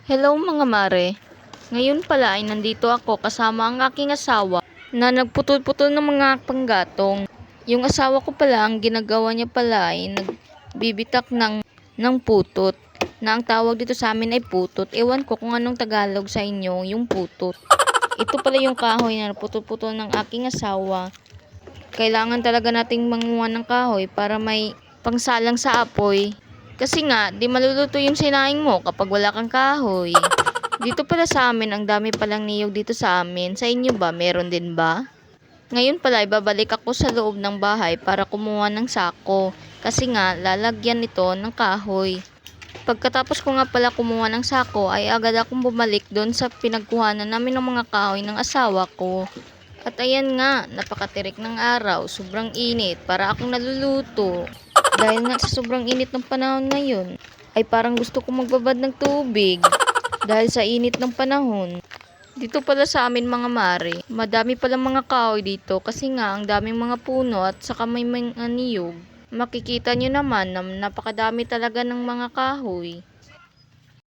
Hello mga mare. Ngayon pala ay nandito ako kasama ang aking asawa na nagputol-putol ng mga panggatong. Yung asawa ko pala, ang ginagawa niya pala ay nagbibitak ng putot. Na ang tawag dito sa amin ay putot. Ewan ko kung anong Tagalog sa inyo yung putot. Ito pala yung kahoy na naputol-putol ng aking asawa. Kailangan talaga nating manguha ng kahoy para may pangsalang sa apoy. Kasi nga, di maluluto yung sinaing mo kapag wala kang kahoy. Dito pala sa amin, ang dami palang niyog dito sa amin. Sa inyo ba, meron din ba? Ngayon pala, ibabalik ako sa loob ng bahay para kumuha ng sako. Kasi nga, lalagyan ito ng kahoy. Pagkatapos ko nga pala kumuha ng sako, ay agad akong bumalik doon sa pinagkuhanan namin ng mga kahoy ng asawa ko. At ayan nga, napakatirik ng araw, sobrang init, para akong naluluto. Dahil nga sa sobrang init ng panahon ngayon, ay parang gusto kong magbabad ng tubig. Dahil sa init ng panahon. Dito pala sa amin mga mare, madami palang mga kahoy dito kasi nga ang daming mga puno at saka may mga niyog. Makikita nyo naman na napakadami talaga ng mga kahoy.